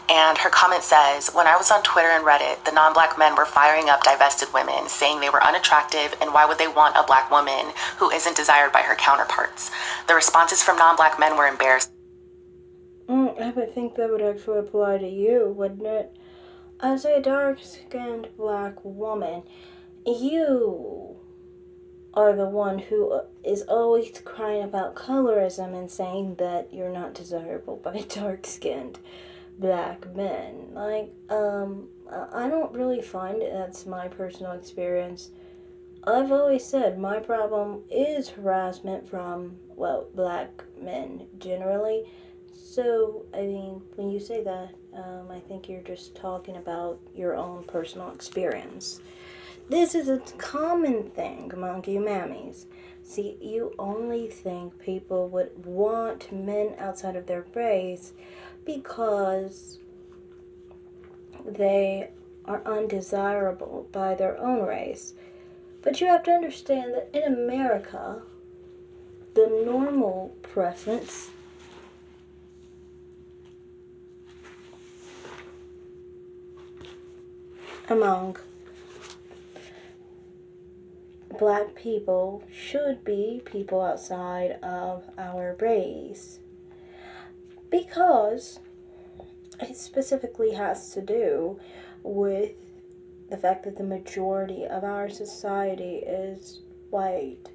And her comment says, when I was on Twitter and Reddit, the non-black men were firing up divested women, saying they were unattractive and why would they want a black woman who isn't desired by her counterparts. The responses from non-black men were embarrassing. I would think that would actually apply to you, wouldn't it? As a dark-skinned black woman, you are the one who is always crying about colorism and saying that you're not desirable by dark-skinned black men. Like, I don't really find it. That's my personal experience. I've always said my problem is harassment from, well, black men generally. So, I mean, when you say that, I think you're just talking about your own personal experience. This is a common thing among you mammies. See, you only think people would want men outside of their race because they are undesirable by their own race. But you have to understand that in America, the normal preference among black people should be people outside of our race, because it specifically has to do with the fact that the majority of our society is white.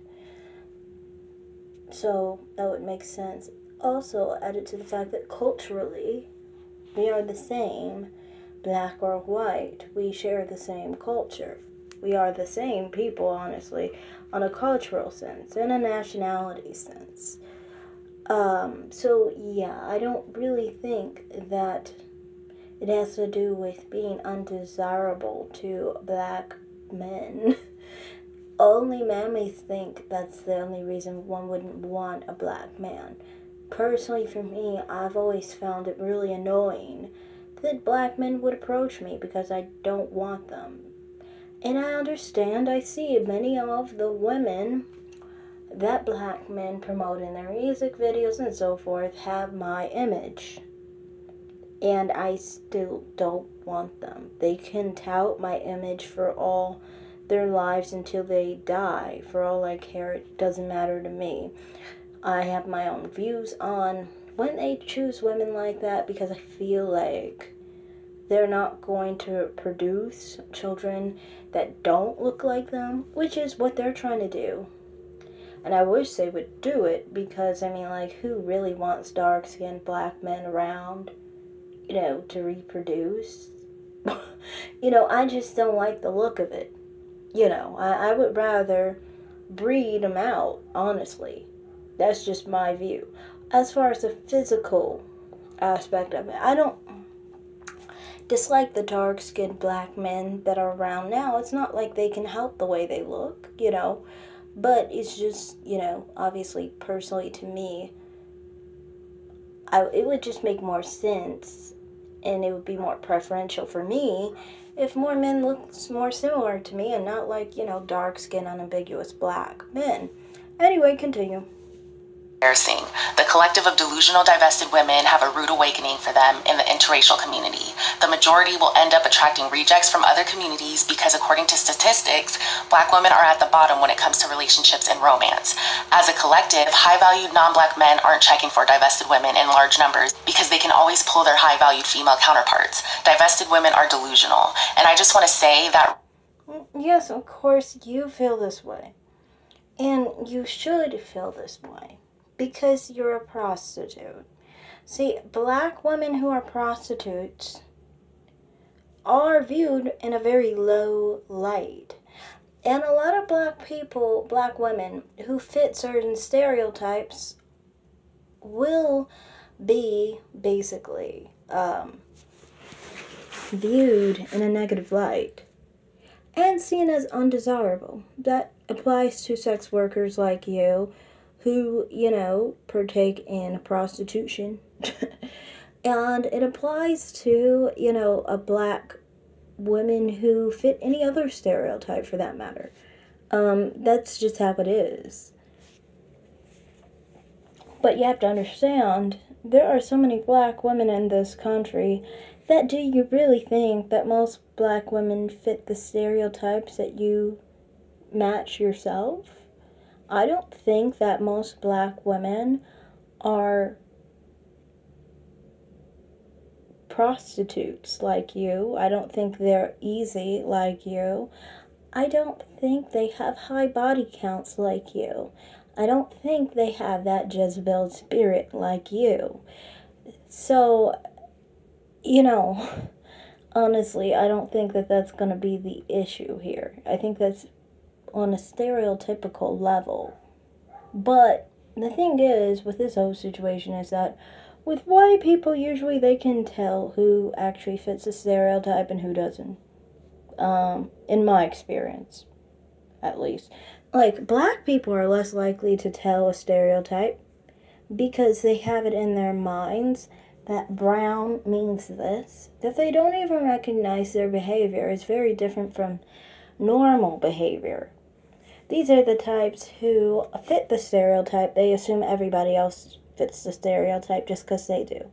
So that would make sense. Also, added to the fact that culturally we are the same, black or white. We share the same culture. We are the same people, honestly, on a cultural sense and a nationality sense. So yeah, I don't really think that it has to do with being undesirable to black men. Only mammies think that's the only reason one wouldn't want a black man. Personally, for me, I've always found it really annoying that black men would approach me because I don't want them. And I understand, I see many of the women that black men promote in their music videos and so forth have my image. And I still don't want them. They can tout my image for all their lives until they die. For all I care, it doesn't matter to me. I have my own views on when they choose women like that, because I feel like they're not going to produce children that don't look like them, which is what they're trying to do. And I wish they would do it, because, I mean, like, who really wants dark-skinned black men around, to reproduce? I just don't like the look of it. I would rather breed them out, honestly. That's just my view. As far as the physical aspect of it, I don't dislike the dark-skinned black men that are around now. It's not like they can help the way they look, but it's just, obviously, personally to me, it would just make more sense, and it would be more preferential for me if more men looked more similar to me and not like, dark-skinned, unambiguous black men. Anyway, continue. Embarrassing. The collective of delusional divested women have a rude awakening for them in the interracial community. The majority will end up attracting rejects from other communities because, according to statistics, black women are at the bottom when it comes to relationships and romance. As a collective, high-valued non-black men aren't checking for divested women in large numbers because they can always pull their high-valued female counterparts. Divested women are delusional. And I just want to say that... Yes, of course you feel this way. And you should feel this way, because you're a prostitute. See, black women who are prostitutes are viewed in a very low light. And a lot of black women who fit certain stereotypes will be basically viewed in a negative light and seen as undesirable. That applies to sex workers like you, who, partake in prostitution. And it applies to, a black woman who fit any other stereotype for that matter. That's just how it is. But you have to understand, there are so many black women in this country that do you really think that most black women fit the stereotypes that you match yourself? I don't think that most black women are prostitutes like you. I don't think they're easy like you. I don't think they have high body counts like you. I don't think they have that Jezebel spirit like you. So, honestly, I don't think that that's going to be the issue here. I think that's on a stereotypical level. But the thing is, with this whole situation, is that with white people, usually they can tell who actually fits the stereotype and who doesn't. In my experience, at least. Like, black people are less likely to tell a stereotype because they have it in their minds that brown means this, that they don't even recognize their behavior is very different from normal behavior. These are the types who fit the stereotype. They assume everybody else fits the stereotype just because they do.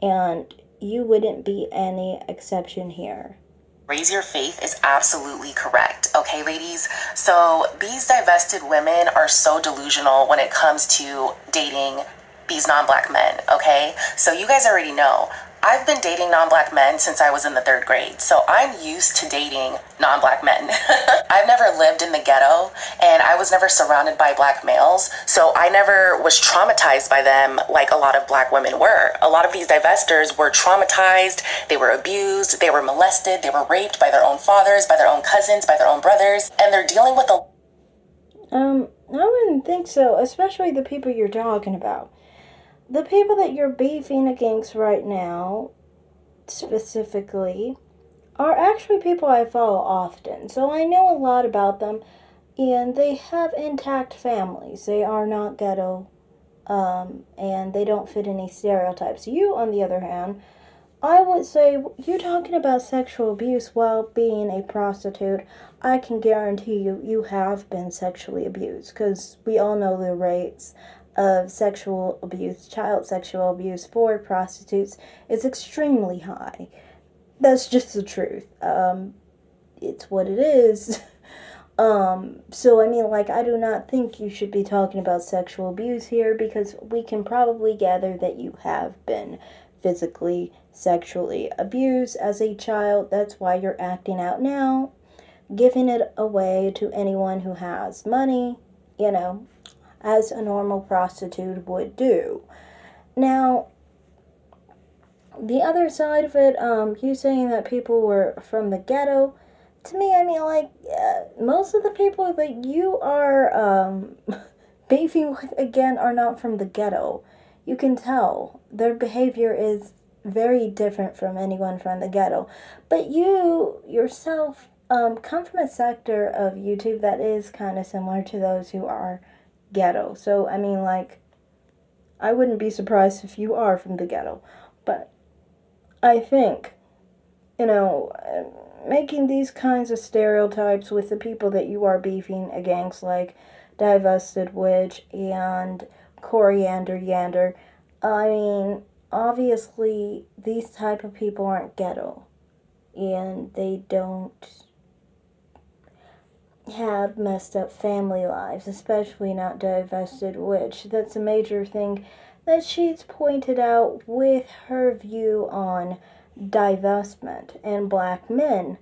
And you wouldn't be any exception here. Raise your faith is absolutely correct. Okay, ladies? So these divested women are so delusional when it comes to dating these non-black men, okay? So you guys already know, I've been dating non-black men since I was in the 3rd grade, so I'm used to dating non-black men. I've never lived in the ghetto, and I was never surrounded by black males, so I never was traumatized by them like a lot of black women were. A lot of these divestors were traumatized, they were abused, they were molested, they were raped by their own fathers, by their own cousins, by their own brothers, and they're dealing with a... I wouldn't think so, especially the people you're talking about. The people that you're beefing against right now, specifically, are actually people I follow often. So I know a lot about them, and they have intact families. They are not ghetto, and they don't fit any stereotypes. You, on the other hand, I would say, you talking about sexual abuse while being a prostitute, I can guarantee you have been sexually abused, because we all know the rates of sexual abuse, child sexual abuse for prostitutes is extremely high. That's just the truth. It's what it is. So, I mean, like, I do not think you should be talking about sexual abuse here, because we can probably gather that you have been physically, sexually abused as a child. That's why you're acting out now, giving it away to anyone who has money, as a normal prostitute would do. Now, the other side of it, you saying that people were from the ghetto, to me, I mean, like, most of the people that you are beefing with, again, are not from the ghetto. You can tell their behavior is very different from anyone from the ghetto. But you, yourself, come from a sector of YouTube that is kind of similar to those who are ghetto. So, I mean, like, I wouldn't be surprised if you are from the ghetto. But I think, making these kinds of stereotypes with the people that you are beefing against, like Divested Witch and Coriander Yander, I mean, obviously, these type of people aren't ghetto. And they don't have messed up family lives, especially not Divested Witch. That's a major thing that she's pointed out with her view on divestment and black men.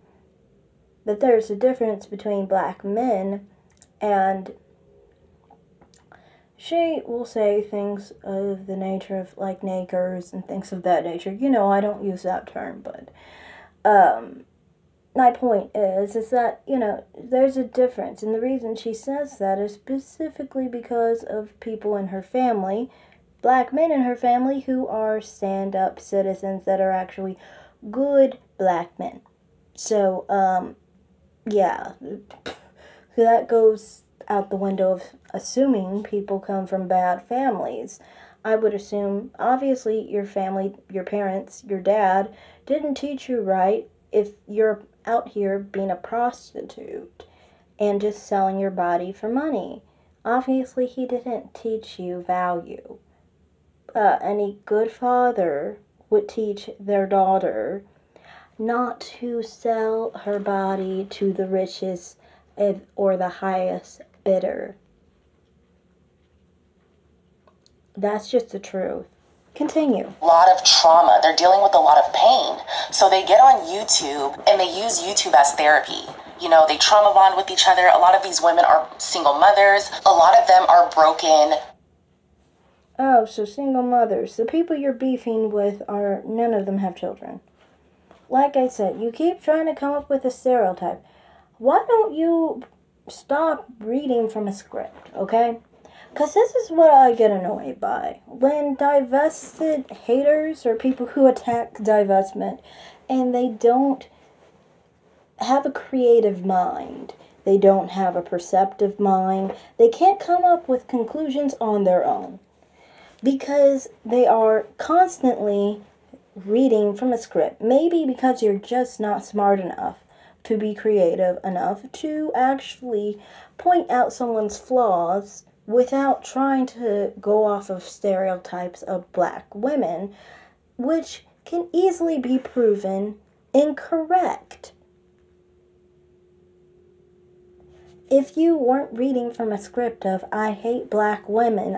That there's a difference between black men, and she will say things of the nature of, like, niggers and things of that nature. I don't use that term, but my point is that, there's a difference. And the reason she says that is specifically because of people in her family, black men in her family, who are stand-up citizens that are actually good black men. So, yeah, that goes out the window of assuming people come from bad families. I would assume, obviously, your family, your parents, your dad didn't teach you right if you're out here being a prostitute and just selling your body for money. Obviously, he didn't teach you value. Any good father would teach their daughter not to sell her body to the richest or the highest bidder. That's just the truth. Continue. A lot of trauma. They're dealing with a lot of pain. So they get on YouTube and they use YouTube as therapy. You know, they trauma bond with each other. A lot of these women are single mothers. A lot of them are broken. Oh, so single mothers. The people you're beefing with are, none of them have children. Like I said, you keep trying to come up with a stereotype. Why don't you stop reading from a script, okay? Because this is what I get annoyed by. When divested haters or people who attack divestment and they don't have a creative mind, they don't have a perceptive mind, they can't come up with conclusions on their own. Because they are constantly reading from a script. Maybe because you're just not smart enough to be creative enough to actually point out someone's flaws without trying to go off of stereotypes of black women, which can easily be proven incorrect. If you weren't reading from a script of, I hate black women,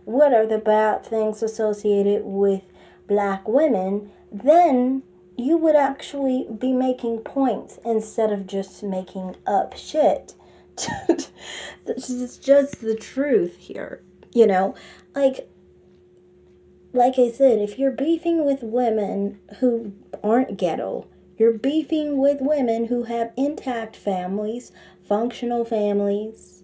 what are the bad things associated with black women, then you would actually be making points instead of just making up shit. It's just the truth here, you know? Like I said, if you're beefing with women who aren't ghetto, you're beefing with women who have intact families, functional families,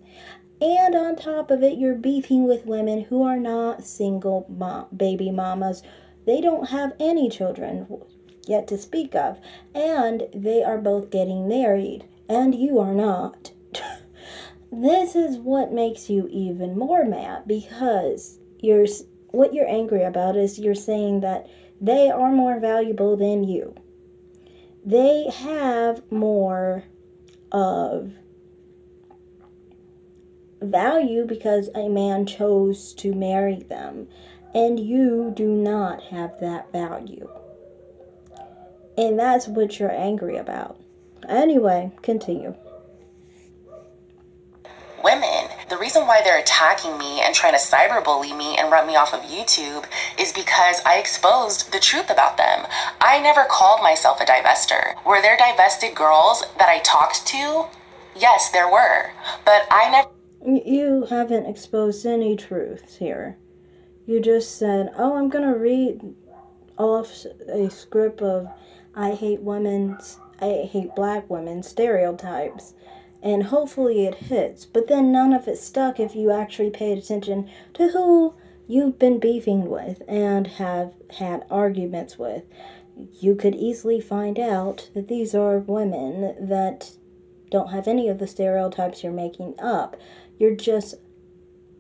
and on top of it, you're beefing with women who are not single baby mamas. They don't have any children yet to speak of, and they are both getting married, and you are not. This is what makes you even more mad, because what you're angry about is you're saying that they are more valuable than you. They have more of value because a man chose to marry them, and you do not have that value. And that's what you're angry about. Anyway, continue. Women, the reason why they're attacking me and trying to cyberbully me and run me off of YouTube is because I exposed the truth about them. I never called myself a divester. Were there divested girls that I talked to? Yes, there were. But I never... You haven't exposed any truths here. You just said, oh, I'm going to read off a script of I hate black women stereotypes. And hopefully it hits. But then none of it stuck if you actually paid attention to who you've been beefing with and have had arguments with. You could easily find out that these are women that don't have any of the stereotypes you're making up. You're just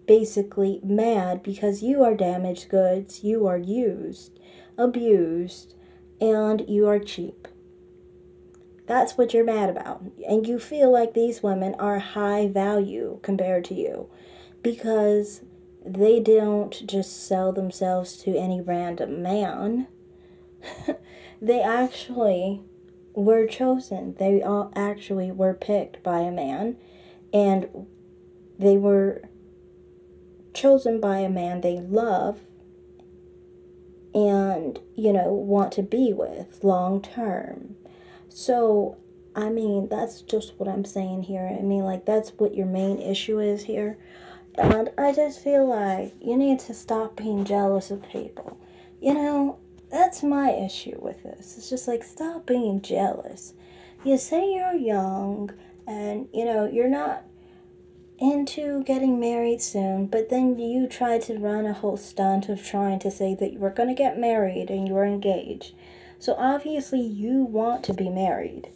basically mad because you are damaged goods, you are used, abused, and you are cheap. That's what you're mad about. And you feel like these women are high value compared to you because they don't just sell themselves to any random man. They actually were chosen. They all actually were picked by a man, and they were chosen by a man they love and, want to be with long term. So, I mean, that's just what I'm saying here. I mean, that's what your main issue is here. And I just feel like you need to stop being jealous of people. That's my issue with this. It's just stop being jealous. You say you're young and, you're not into getting married soon, but then you try to run a whole stunt of trying to say that you were going to get married and you're engaged. So obviously you want to be married.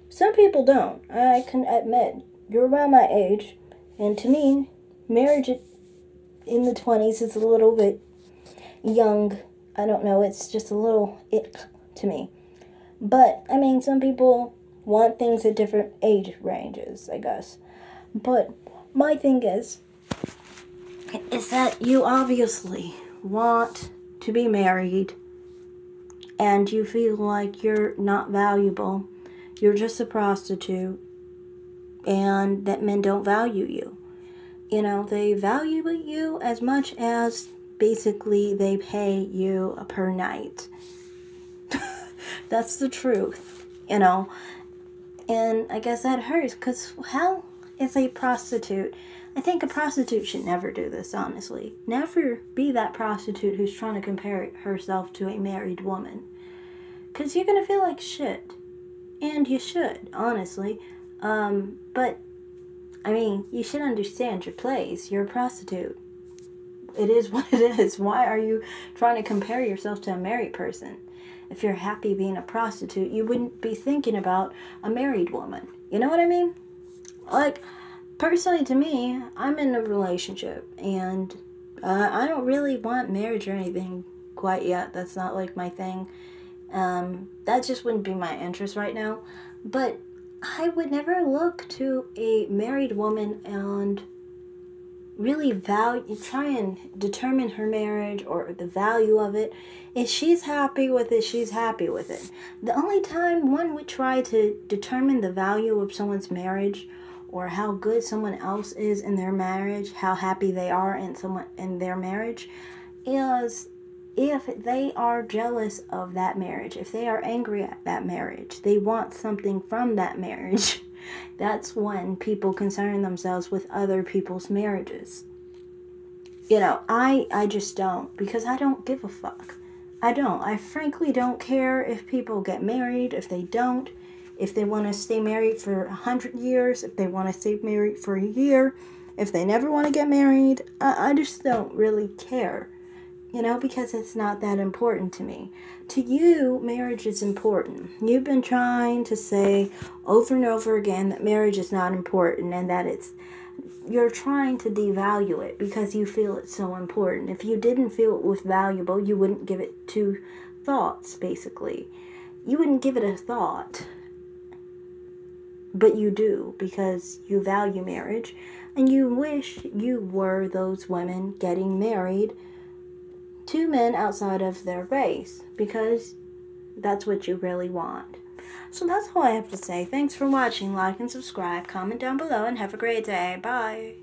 Some people don't. I can admit, you're around my age, and to me, marriage in the 20s is a little bit young. I don't know, it's just a little ick to me. But, I mean, some people want things at different age ranges, I guess. But my thing is that you obviously want to be married and you feel like you're not valuable, you're just a prostitute, and that men don't value you. You know, they value you as much as basically they pay you per night. That's the truth, you know. And I guess that hurts because how is a prostitute? I think a prostitute should never do this, honestly. Never be that prostitute who's trying to compare herself to a married woman. Because you're going to feel like shit. And you should, honestly. But, I mean, you should understand your place. You're a prostitute. It is what it is. Why are you trying to compare yourself to a married person? If you're happy being a prostitute, you wouldn't be thinking about a married woman. You know what I mean? Like, personally to me, I'm in a relationship. And I don't really want marriage or anything quite yet. That's not like my thing. That just wouldn't be my interest right now. But I would never look to a married woman and really try and determine her marriage or the value of it. If she's happy with it, she's happy with it. The only time one would try to determine the value of someone's marriage or how good someone else is in their marriage, how happy they are in their marriage, is if they are jealous of that marriage, if they are angry at that marriage, they want something from that marriage. That's when people concern themselves with other people's marriages. You know, I just don't, because I don't give a fuck. I don't. I frankly don't care if people get married, if they don't, if they want to stay married for 100 years, if they want to stay married for a year, if they never want to get married. I just don't really care. You know, because it's not that important to me. To you, marriage is important. You've been trying to say over and over again that marriage is not important and that you're trying to devalue it because you feel it's so important. If you didn't feel it was valuable, you wouldn't give it two thoughts, basically. You wouldn't give it a thought. But you do because you value marriage and you wish you were those women getting married to men outside of their race because that's what you really want. So that's all I have to say. Thanks for watching. Like and subscribe. Comment down below and have a great day. Bye.